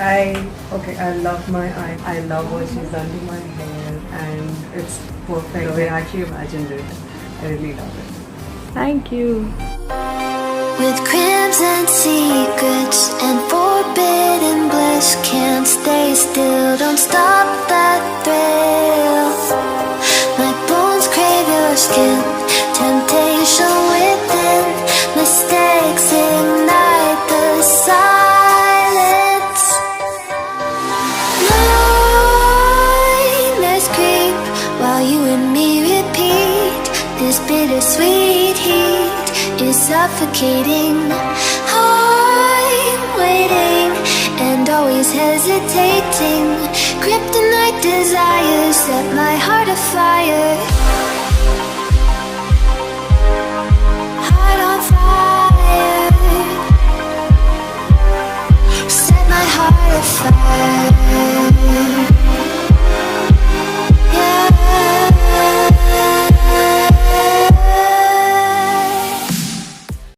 I love my eye. I love what she's done to my hair, and it's perfect the way I actually imagined it. I really love it. Thank you. With crimson secrets and forbidden bliss, can't stay still, don't stop that thrill. My bones crave your skin, temptation within, mistakes ignite the silence. Nightmares creep while you and me repeat. This bittersweet heat is suffocating. I'm waiting and always hesitating. Kryptonite desires set my heart afire. Heart on fire.